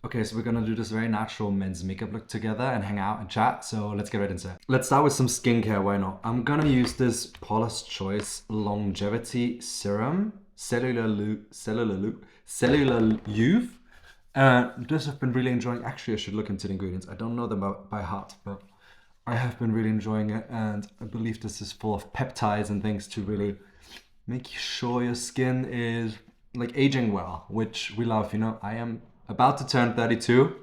Okay, so we're gonna do this very natural men's makeup look together and hang out and chat, so let's get right into it. Let's start with some skincare, why not? I'm gonna use this Paula's Choice Longevity Serum, Cellular Youth. This I've been really enjoying. Actually, I should look into the ingredients. I don't know them by heart, but I have been really enjoying it, and I believe this is full of peptides and things to really make sure your skin is like aging well, which we love. You know, I am about to turn 32,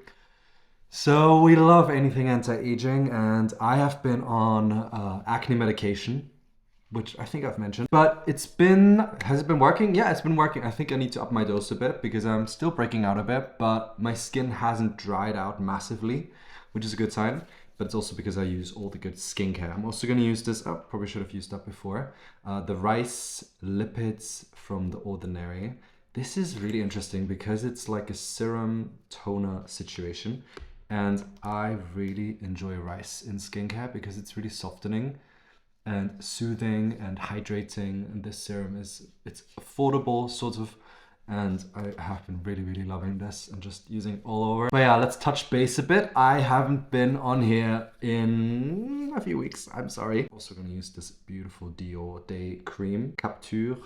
so we love anything anti-aging, and I have been on acne medication, which I think I've mentioned. But has it been working? Yeah, it's been working. I think I need to up my dose a bit because I'm still breaking out a bit, but my skin hasn't dried out massively, which is a good sign. But it's also because I use all the good skincare. I'm also gonna use this, oh, probably should have used that before. The Rice Lipids from The Ordinary. This is really interesting because it's like a serum toner situation. And I really enjoy rice in skincare because it's really softening and soothing and hydrating. And this serum it's affordable, sort of. And I have been really loving this and just using it all over. But yeah, let's touch base a bit. I haven't been on here in a few weeks. I'm sorry. Also gonna use this beautiful Dior Day Cream Capture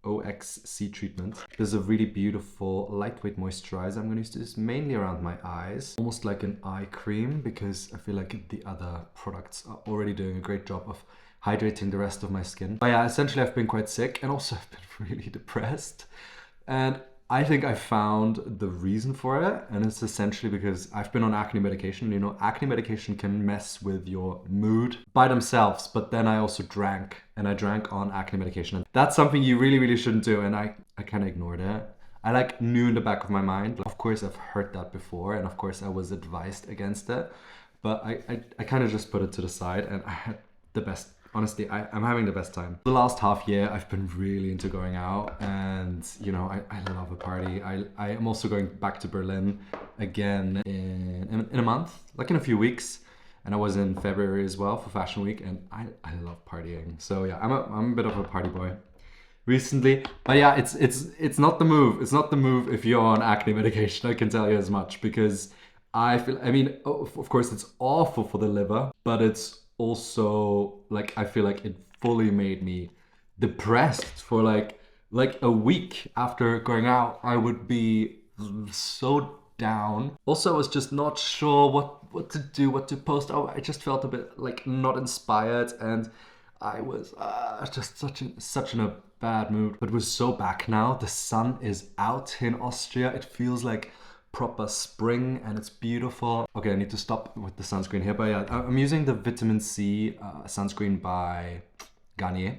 OXC treatment. This is a really beautiful lightweight moisturizer. I'm gonna use this mainly around my eyes, almost like an eye cream, because I feel like the other products are already doing a great job of hydrating the rest of my skin. But yeah, essentially I've been quite sick and also I've been really depressed. And I think I found the reason for it, and it's essentially because I've been on acne medication. You know, acne medication can mess with your mood by themselves, but then I also drank, and I drank on acne medication. And that's something you really shouldn't do, and I kind of ignored it. I like knew in the back of my mind. Of course, I've heard that before, and of course I was advised against it, but I kind of just put it to the side, and I had the best. Honestly, I'm having the best time. The last half year, I've been really into going out, and you know, I love a party. I am also going back to Berlin again in a month, like in a few weeks. And I was in February as well for Fashion Week, and I love partying. So yeah, I'm a bit of a party boy recently. But yeah, it's not the move. It's not the move if you're on acne medication. I can tell you as much, because I mean, of course, it's awful for the liver, but it's also like I feel like it fully made me depressed for like a week after going out. I would be so down. Also, I was just not sure what to do, what to post. Oh, I just felt a bit like not inspired, and I was just such in a bad mood. But we're so back now. The sun is out in Austria. It feels like proper spring and it's beautiful. Okay, I need to stop with the sunscreen here, but yeah, I'm using the vitamin C sunscreen by Garnier.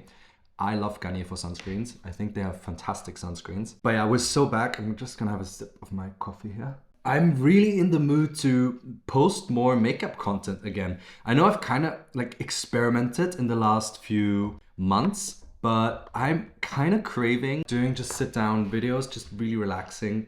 I love Garnier for sunscreens. I think they have fantastic sunscreens. But yeah, we're so back. I'm just gonna have a sip of my coffee here. I'm really in the mood to post more makeup content again. I know I've kind of like experimented in the last few months, but I'm kind of craving doing just sit down videos, just really relaxing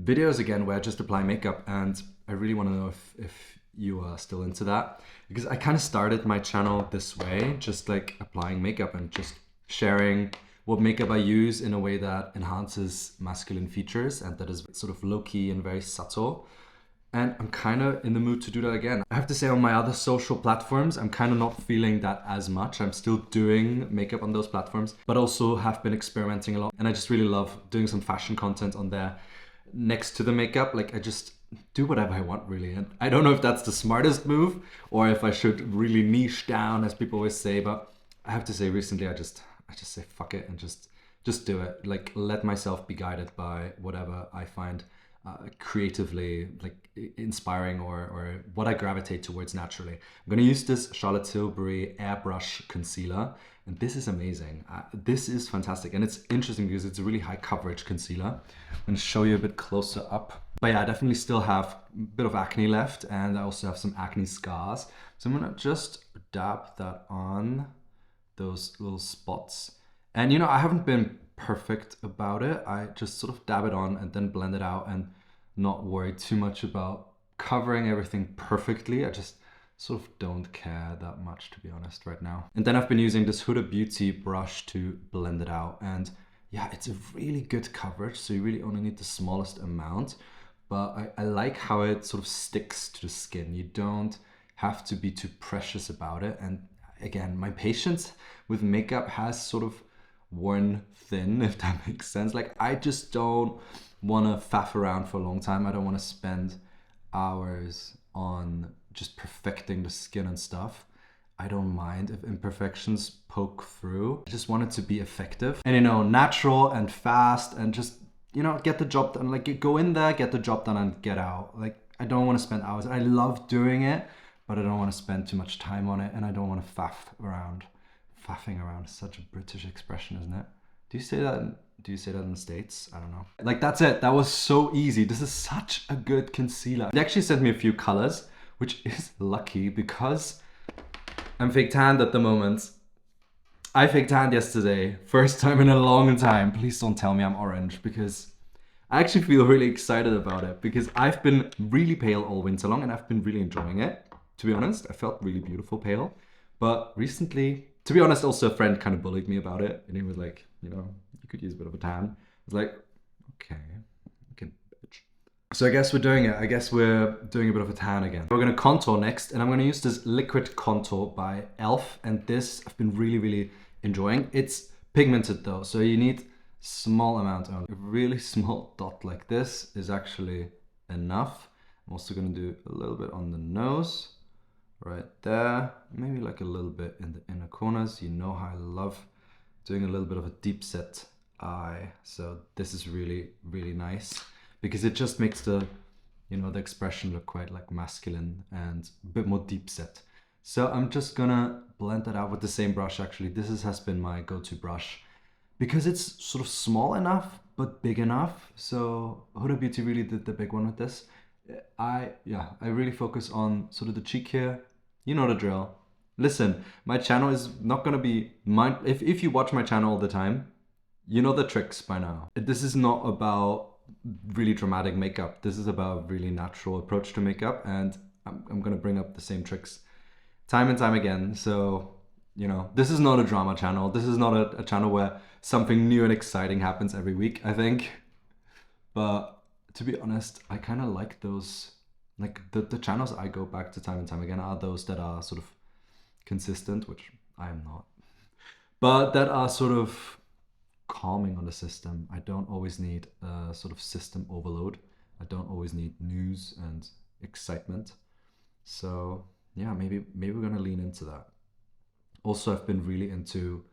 videos again where I just apply makeup. And I really want to know if you are still into that, because I kind of started my channel this way, just like applying makeup and just sharing what makeup I use in a way that enhances masculine features and that is sort of low-key and very subtle. And I'm kind of in the mood to do that again. I have to say, on my other social platforms, I'm kind of not feeling that as much. I'm still doing makeup on those platforms, but also have been experimenting a lot. And I just really love doing some fashion content on there next to the makeup. Like I just do whatever I want, really. And I don't know if that's the smartest move or if I should really niche down, as people always say. But I have to say, recently I just say fuck it and just do it. Like let myself be guided by whatever I find creatively like inspiring or what I gravitate towards naturally. I'm gonna use this Charlotte Tilbury Airbrush Concealer, and this is amazing. This is fantastic, and it's interesting because it's a really high coverage concealer. I'm gonna show you a bit closer up. But yeah, I definitely still have a bit of acne left, and I also have some acne scars. So I'm gonna just dab that on those little spots. And you know, I haven't been perfect about it. I just sort of dab it on and then blend it out and not worry too much about covering everything perfectly. I just sort of don't care that much, to be honest, right now. And then I've been using this Huda Beauty brush to blend it out. And yeah, it's a really good coverage, so you really only need the smallest amount. but I like how it sort of sticks to the skin. You don't have to be too precious about it. And again, my patience with makeup has sort of worn thin, if that makes sense. Like, I just don't want to faff around for a long time. I don't want to spend hours on just perfecting the skin and stuff. I don't mind if imperfections poke through. I just want it to be effective and, you know, natural and fast, and just, you know, get the job done. Like, go in there, get the job done, and get out. Like, I don't want to spend hours. I love doing it, but I don't want to spend too much time on it, and I don't want to faff around. Faffing around is such a British expression, isn't it? Do you say that in the States? I don't know. Like, that's it. That was so easy. This is such a good concealer. They actually sent me a few colors, which is lucky because I'm fake tanned at the moment. I fake tanned yesterday. First time in a long time. Please don't tell me I'm orange, because I actually feel really excited about it, because I've been really pale all winter long and I've been really enjoying it. To be honest, I felt really beautiful pale. But recently, to be honest, also a friend kind of bullied me about it, and he was like, you know, you could use a bit of a tan. I was like, okay, bitch. So I guess we're doing it. I guess we're doing a bit of a tan again. We're gonna contour next, and I'm gonna use this liquid contour by e.l.f. And this I've been really, really enjoying. It's pigmented though, so you need small amount only. A really small dot like this is actually enough. I'm also gonna do a little bit on the nose. Right there, maybe like a little bit in the inner corners. You know how I love doing a little bit of a deep set eye. So this is really, really nice, because it just makes the, you know, the expression look quite like masculine and a bit more deep set. So I'm just gonna blend that out with the same brush. Actually, has been my go-to brush, because it's sort of small enough, but big enough. So Huda Beauty really did the big one with this. I really focus on sort of the cheek here. You know the drill. Listen, my channel is not gonna be mine. If you watch my channel all the time, you know the tricks by now. This is not about really dramatic makeup. This is about a really natural approach to makeup, and I'm gonna bring up the same tricks time and time again. So, you know, this is not a drama channel. This is not a channel where something new and exciting happens every week, I think. But to be honest, I kind of like those, like the channels I go back to time and time again are those that are sort of consistent, which I am not, but that are sort of calming on the system. I don't always need a sort of system overload. I don't always need news and excitement. So yeah, maybe we're gonna lean into that. Also, I've been really into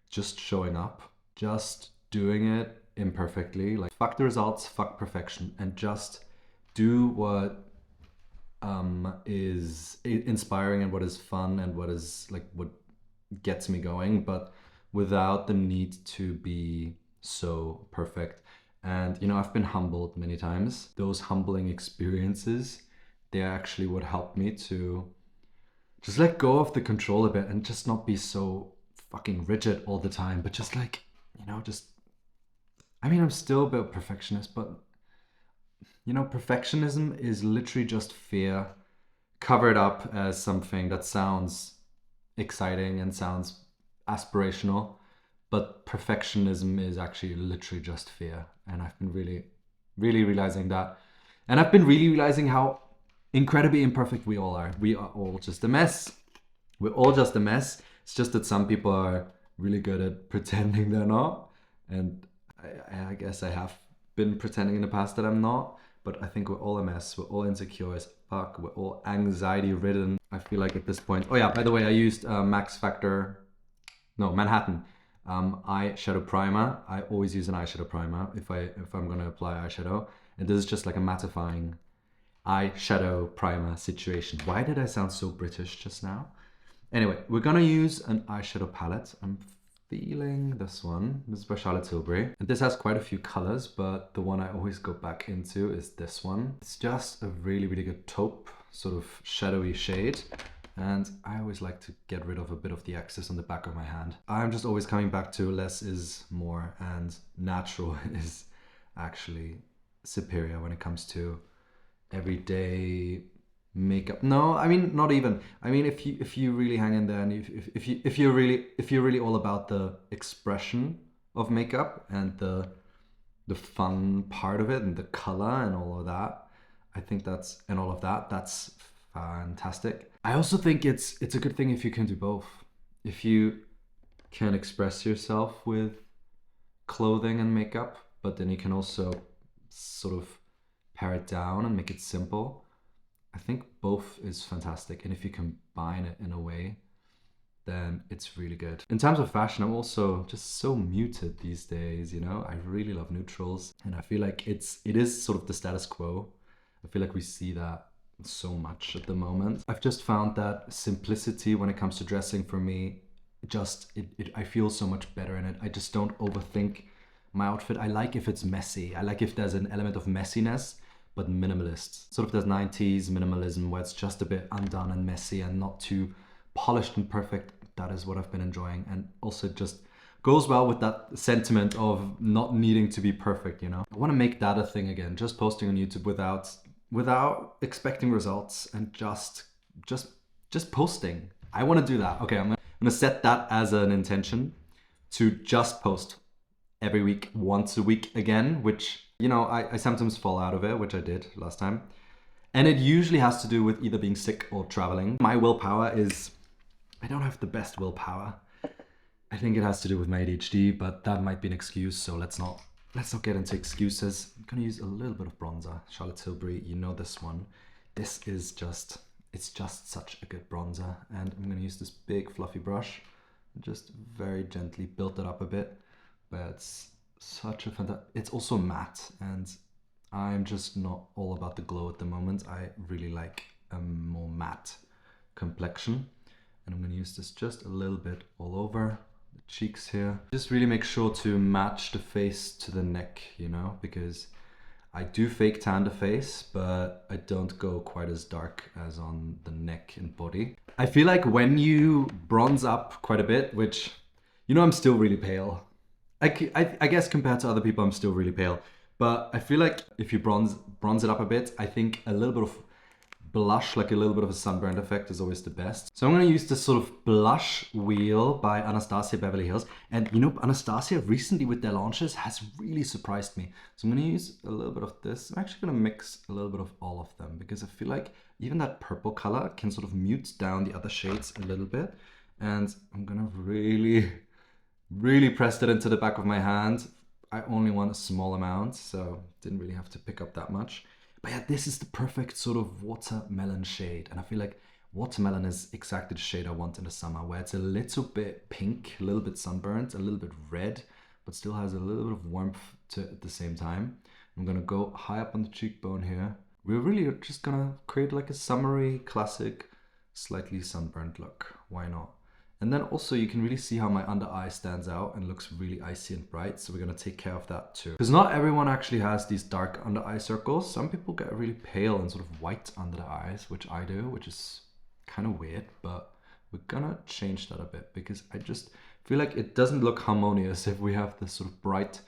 just showing up, just doing it imperfectly. Like, fuck the results, fuck perfection, and just do what is inspiring and what is fun and what is like what gets me going, but without the need to be so perfect. And, you know, I've been humbled many times. Those humbling experiences, they're actually what helped me to just let go of the control a bit and just not be so fucking rigid all the time, but just like, you know, just, I mean, I'm still a bit of a perfectionist, but, you know, perfectionism is literally just fear covered up as something that sounds exciting and sounds aspirational, but perfectionism is actually literally just fear. And I've been really, really realizing that. And I've been really realizing how incredibly imperfect we all are. We are all just a mess. We're all just a mess. It's just that some people are really good at pretending they're not. And I guess I have been pretending in the past that I'm not. But I think we're all a mess. We're all insecure as fuck. We're all anxiety ridden. I feel like at this point. Oh yeah, by the way, I used Manhattan eyeshadow primer. I always use an eyeshadow primer if I'm gonna apply eyeshadow. And this is just like a mattifying eyeshadow primer situation. Why did I sound so British just now? Anyway, we're gonna use an eyeshadow palette. I'm feeling this one. This is by Charlotte Tilbury. And this has quite a few colors, but the one I always go back into is this one. It's just a really, really good taupe, sort of shadowy shade. And I always like to get rid of a bit of the excess on the back of my hand. I'm just always coming back to less is more, and natural is actually superior when it comes to everyday makeup. No, I mean, not even. I mean, if you really hang in there, and if you're really all about the expression of makeup and the fun part of it and the color and all of that, I think that's, and all of that, that's fantastic. I also think it's a good thing if you can do both. If you can express yourself with clothing and makeup, but then you can also sort of pare it down and make it simple. I think both is fantastic. And if you combine it in a way, then it's really good. In terms of fashion, I'm also just so muted these days, you know? I really love neutrals, and I feel like it is sort of the status quo. I feel like we see that so much at the moment. I've just found that simplicity when it comes to dressing for me, I feel so much better in it. I just don't overthink my outfit. I like if it's messy. I like if there's an element of messiness, but minimalist. Sort of there's 90s minimalism where it's just a bit undone and messy and not too polished and perfect. That is what I've been enjoying, and also just goes well with that sentiment of not needing to be perfect, you know? I want to make that a thing again, just posting on YouTube without expecting results and just posting. I want to do that. Okay, I'm gonna set that as an intention to just post every week, once a week again, which, you know, I sometimes fall out of it, which I did last time. And it usually has to do with either being sick or traveling. My willpower is, I don't have the best willpower. I think it has to do with my ADHD, but that might be an excuse, so let's not get into excuses. I'm gonna use a little bit of bronzer. Charlotte Tilbury, you know this one. This is just, it's just such a good bronzer. And I'm gonna use this big fluffy brush, just very gently build it up a bit. But it's such a fantastic, it's also matte, and I'm just not all about the glow at the moment. I really like a more matte complexion. And I'm gonna use this just a little bit all over the cheeks here. Just really make sure to match the face to the neck, you know, because I do fake tan the face, but I don't go quite as dark as on the neck and body. I feel like when you bronze up quite a bit, which, you know, I'm still really pale. I guess compared to other people, I'm still really pale. But I feel like if you bronze it up a bit, I think a little bit of blush, like a little bit of a sunburned effect, is always the best. So I'm going to use this sort of blush wheel by Anastasia Beverly Hills. And you know, Anastasia recently with their launches has really surprised me. So I'm going to use a little bit of this. I'm actually going to mix a little bit of all of them because I feel like even that purple color can sort of mute down the other shades a little bit. And I'm going to really press that into the back of my hand. I only want a small amount, so didn't really have to pick up that much. But yeah, this is the perfect sort of watermelon shade. And I feel like watermelon is exactly the shade I want in the summer, where it's a little bit pink, a little bit sunburnt, a little bit red, but still has a little bit of warmth to it at the same time. I'm gonna go high up on the cheekbone here. We're really just gonna create like a summery, classic, slightly sunburnt look. Why not? And then also you can really see how my under eye stands out and looks really icy and bright. So we're gonna take care of that too. Because not everyone actually has these dark under eye circles. Some people get really pale and sort of white under the eyes, which I do, which is kind of weird, but we're gonna change that a bit because I just feel like it doesn't look harmonious if we have this sort of bright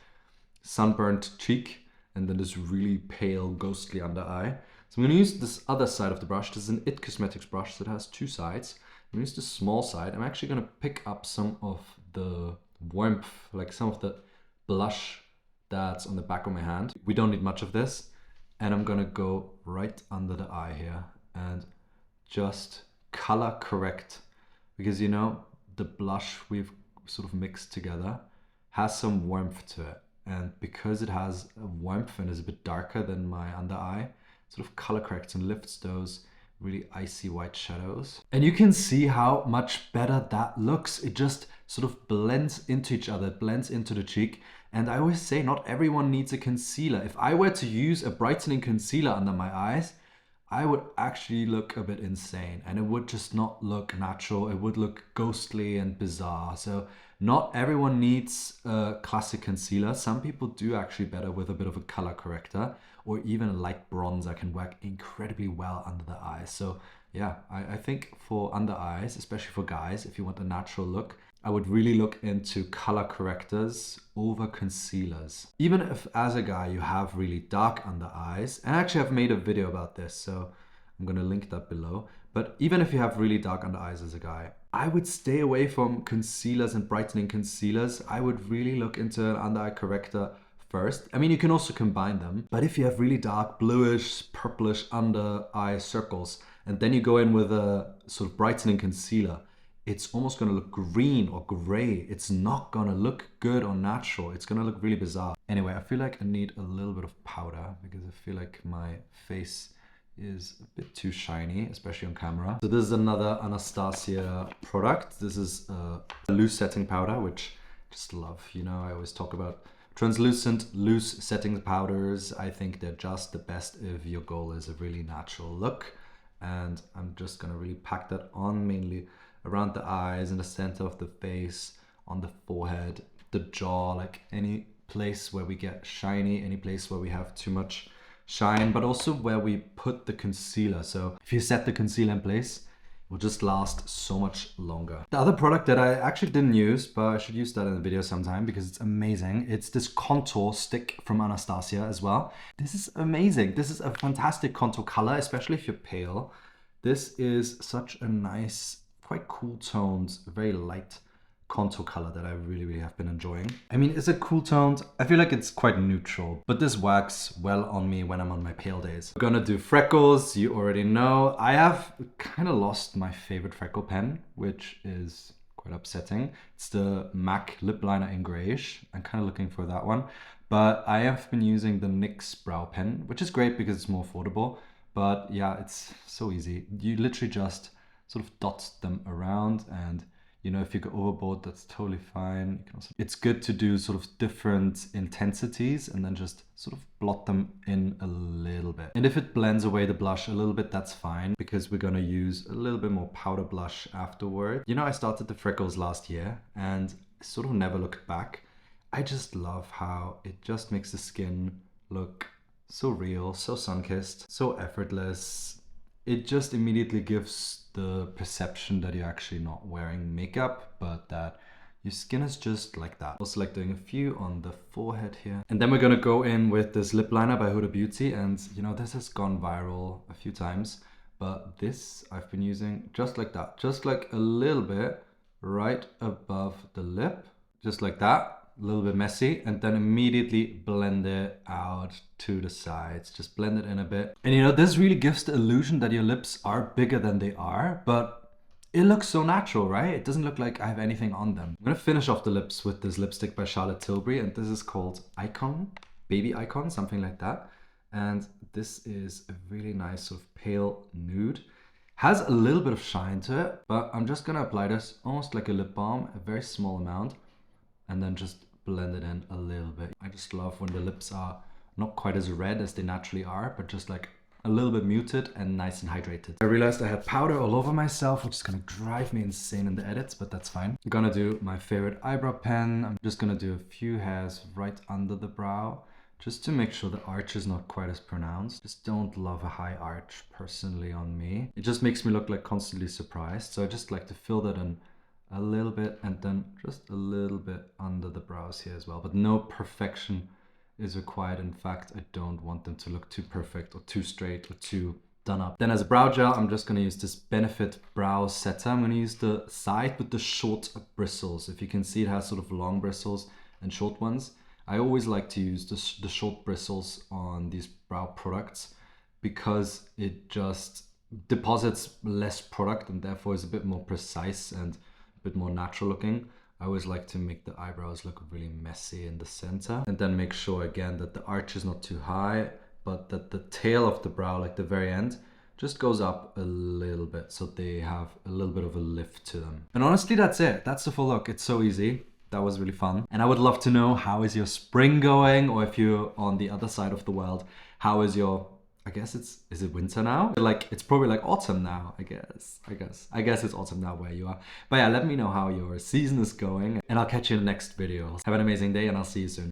sunburnt cheek and then this really pale ghostly under eye. So I'm gonna use this other side of the brush. This is an IT Cosmetics brush that has two sides. I'm gonna use the small side. I'm actually gonna pick up some of the warmth, like some of the blush that's on the back of my hand. We don't need much of this. And I'm gonna go right under the eye here and just color correct. Because you know, the blush we've sort of mixed together has some warmth to it. And because it has a warmth and is a bit darker than my under eye, sort of color corrects and lifts those really icy white shadows. And you can see how much better that looks. It just sort of blends into each other, it blends into the cheek. And I always say not everyone needs a concealer. If I were to use a brightening concealer under my eyes, I would actually look a bit insane and it would just not look natural. It would look ghostly and bizarre. So not everyone needs a classic concealer. Some people do actually better with a bit of a color corrector, or even a light bronzer can work incredibly well under the eyes. So yeah, I think for under eyes, especially for guys, if you want a natural look, I would really look into color correctors over concealers. Even if as a guy you have really dark under eyes, and actually I've made a video about this, so I'm gonna link that below. But even if you have really dark under eyes as a guy, I would stay away from concealers and brightening concealers. I would really look into an under eye corrector first. I mean, you can also combine them, but if you have really dark bluish, purplish under eye circles, and then you go in with a sort of brightening concealer, it's almost gonna look green or gray. It's not gonna look good or natural. It's gonna look really bizarre. Anyway, I feel like I need a little bit of powder because I feel like my face is a bit too shiny, especially on camera. So this is another Anastasia product. This is a loose setting powder, which I just love. You know, I always talk about translucent loose setting powders. I think they're just the best if your goal is a really natural look. And I'm just gonna really pack that on, mainly around the eyes, in the center of the face, on the forehead, the jaw, like any place where we get shiny, any place where we have too much shine, but also where we put the concealer. So if you set the concealer in place, it will just last so much longer. The other product that I actually didn't use, but I should use that in the video sometime because it's amazing. It's this contour stick from Anastasia as well. This is amazing. This is a fantastic contour color, especially if you're pale. This is such a nice, quite cool toned, very light contour color that I really have been enjoying. I mean, it's a cool toned. I feel like it's quite neutral, but this works well on me when I'm on my pale days. We're gonna do Freckles. You already know. I have kind of lost my favorite freckle pen, which is quite upsetting. It's the MAC lip liner in grayish. I'm kind of looking for that one, but I have been using the NYX brow pen, which is great because it's more affordable. But yeah, it's so easy. You literally just sort of dot them around, and you know, if you go overboard, that's totally fine. You can also, it's good to do sort of different intensities and then just sort of blot them in a little bit. And if it blends away the blush a little bit, that's fine, because we're gonna use a little bit more powder blush afterward. You know, I started the Freckles last year and sort of never looked back. I just love how it just makes the skin look so real, so sun-kissed, so effortless. It just immediately gives the perception that you're actually not wearing makeup, but that your skin is just like that. Also like doing a few on the forehead here. And then we're gonna go in with this lip liner by Huda Beauty. And you know, this has gone viral a few times, but this I've been using just like that. Just like a little bit right above the lip, just like that. A little bit messy, and then immediately blend it out to the sides. Just blend it in a bit. And you know, this really gives the illusion that your lips are bigger than they are, but it looks so natural, right? It doesn't look like I have anything on them. I'm gonna finish off the lips with this lipstick by Charlotte Tilbury, and this is called Icon, Baby Icon, something like that. And this is a really nice sort of pale nude. Has a little bit of shine to it, but I'm just gonna apply this almost like a lip balm, a very small amount, and then just blend it in a little bit. I just love when the lips are not quite as red as they naturally are, but just like a little bit muted and nice and hydrated. I realized I had powder all over myself, which is gonna drive me insane in the edits, but that's fine. I'm gonna do my favorite eyebrow pen. I'm just gonna do a few hairs right under the brow, just to make sure the arch is not quite as pronounced. Just don't love a high arch personally on me. It just makes me look like constantly surprised. So I just like to fill that in a little bit, and then just a little bit under the brows here as well. But no perfection is required. In fact, I don't want them to look too perfect or too straight or too done up. Then as a brow gel, I'm just going to use this Benefit Brow Setter. I'm going to use the side with the short bristles. If you can see, it has sort of long bristles and short ones. I always like to use the short bristles on these brow products because it just deposits less product and therefore is a bit more precise and bit more natural looking. I always like to make the eyebrows look really messy in the center, and then make sure again that the arch is not too high, but that the tail of the brow, like the very end, just goes up a little bit so they have a little bit of a lift to them. And honestly, that's it. That's the full look. It's so easy. That was really fun. And I would love to know, how is your spring going? Or if you're on the other side of the world, how is your, I guess is it winter now? Like, it's probably like autumn now, I guess it's autumn now where you are. But yeah, let me know how your season is going, and I'll catch you in the next video. Have an amazing day, and I'll see you soon.